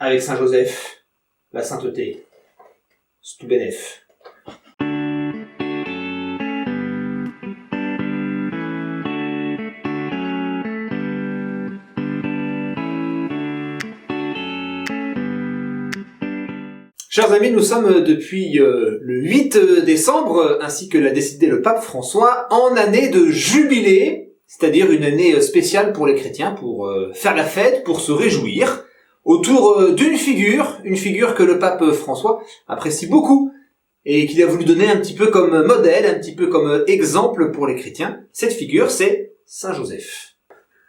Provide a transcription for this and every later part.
avec Saint Joseph, la sainteté. Stu bénef. Chers amis, nous sommes depuis le 8 décembre, ainsi que l'a décidé le pape François, en année de jubilé, c'est-à-dire une année spéciale pour les chrétiens, pour faire la fête, pour se réjouir, autour d'une figure, une figure que le pape François apprécie beaucoup, et qu'il a voulu donner un petit peu comme modèle, un petit peu comme exemple pour les chrétiens. Cette figure, c'est Saint Joseph.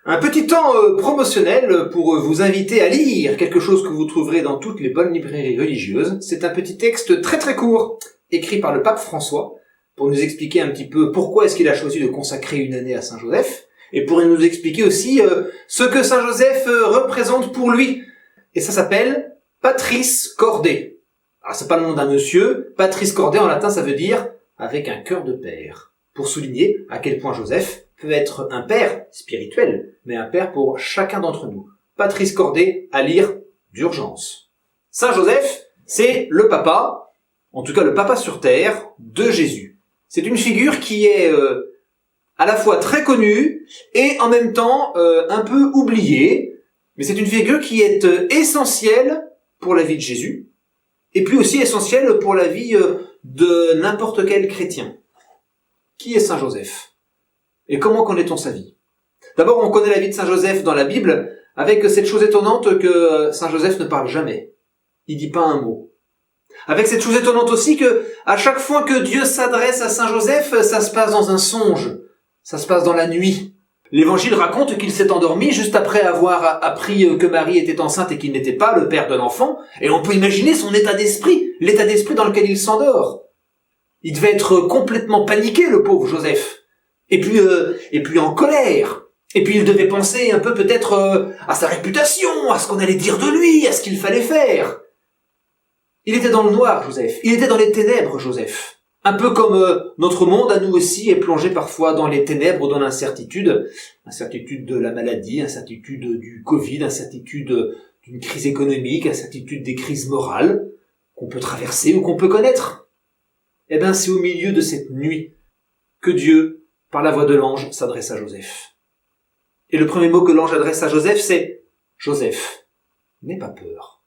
Un petit temps promotionnel pour vous inviter à lire quelque chose que vous trouverez dans toutes les bonnes librairies religieuses. C'est un petit texte très très court, écrit par le pape François, pour nous expliquer un petit peu pourquoi est-ce qu'il a choisi de consacrer une année à Saint Joseph, et pour nous expliquer aussi ce que Saint Joseph représente pour lui. Et ça s'appelle Patris Corde. Alors c'est pas le nom d'un monsieur, Patris Corde en latin ça veut dire avec un cœur de père, pour souligner à quel point Joseph peut être un père spirituel, mais un père pour chacun d'entre nous. Patris Corde à lire d'urgence. Saint Joseph, c'est le papa, en tout cas le papa sur terre, de Jésus. C'est une figure qui est à la fois très connue et en même temps un peu oubliée, mais c'est une figure qui est essentielle pour la vie de Jésus, et puis aussi essentielle pour la vie de n'importe quel chrétien. Qui est Saint Joseph ? Et comment connaît-on sa vie ? D'abord, on connaît la vie de Saint Joseph dans la Bible, avec cette chose étonnante que Saint Joseph ne parle jamais. Il dit pas un mot. Avec cette chose étonnante aussi que, à chaque fois que Dieu s'adresse à Saint Joseph, ça se passe dans un songe. Ça se passe dans la nuit. L'Évangile raconte qu'il s'est endormi juste après avoir appris que Marie était enceinte et qu'il n'était pas le père de l'enfant, et on peut imaginer son état d'esprit, l'état d'esprit dans lequel il s'endort. Il devait être complètement paniqué, le pauvre Joseph. Et puis en colère. Et puis il devait penser un peu peut-être à sa réputation, à ce qu'on allait dire de lui, à ce qu'il fallait faire. Il était dans le noir, Joseph. Il était dans les ténèbres, Joseph. Un peu comme notre monde, à nous aussi, est plongé parfois dans les ténèbres, dans l'incertitude. Incertitude de la maladie, incertitude du Covid, incertitude d'une crise économique, incertitude des crises morales qu'on peut traverser ou qu'on peut connaître. Eh bien, c'est au milieu de cette nuit que Dieu, par la voix de l'ange, s'adresse à Joseph. Et le premier mot que l'ange adresse à Joseph, c'est « Joseph, n'aie pas peur ».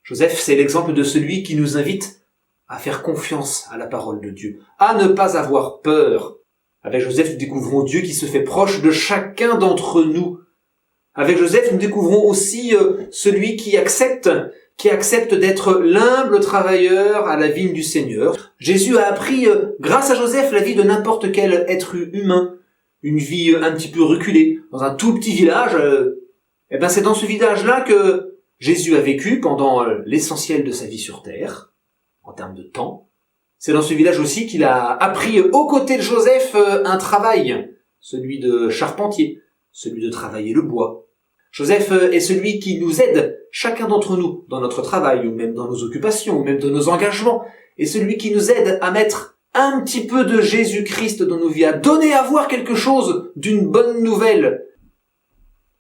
Joseph, c'est l'exemple de celui qui nous invite à faire confiance à la parole de Dieu, à ne pas avoir peur. Avec Joseph, nous découvrons Dieu qui se fait proche de chacun d'entre nous. Avec Joseph, nous découvrons aussi celui qui accepte d'être l'humble travailleur à la vigne du Seigneur. Jésus a appris, grâce à Joseph, la vie de n'importe quel être humain. Une vie un petit peu reculée, dans un tout petit village. C'est dans ce village-là que Jésus a vécu pendant l'essentiel de sa vie sur terre, en termes de temps. C'est dans ce village aussi qu'il a appris aux côtés de Joseph un travail, celui de charpentier, celui de travailler le bois. Joseph est celui qui nous aide, chacun d'entre nous, dans notre travail, ou même dans nos occupations, ou même dans nos engagements, et celui qui nous aide à mettre un petit peu de Jésus-Christ dans nos vies, à donner à voir quelque chose d'une bonne nouvelle.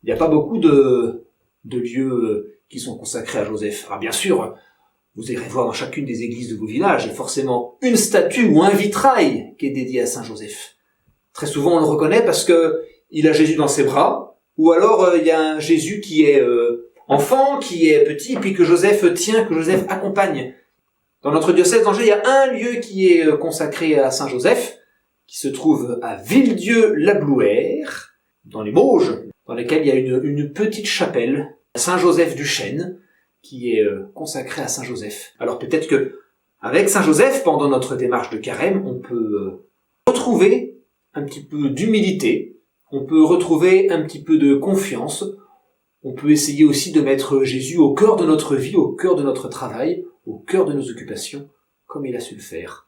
Il n'y a pas beaucoup de lieux qui sont consacrés à Joseph. Alors bien sûr, vous irez voir dans chacune des églises de vos villages, il y a forcément une statue ou un vitrail qui est dédié à Saint Joseph. Très souvent, on le reconnaît parce que il a Jésus dans ses bras, ou alors il y a un Jésus qui est enfant, qui est petit, puis que Joseph tient, que Joseph accompagne. Dans notre diocèse d'Angers, il y a un lieu qui est consacré à Saint Joseph, qui se trouve à Villedieu-la-Blouère, dans les Mauges, dans lequel il y a une petite chapelle, Saint-Joseph du Chêne, qui est consacrée à Saint Joseph. Alors peut-être que avec Saint Joseph, pendant notre démarche de carême, on peut retrouver un petit peu d'humilité, on peut retrouver un petit peu de confiance, on peut essayer aussi de mettre Jésus au cœur de notre vie, au cœur de notre travail, au cœur de nos occupations, comme il a su le faire.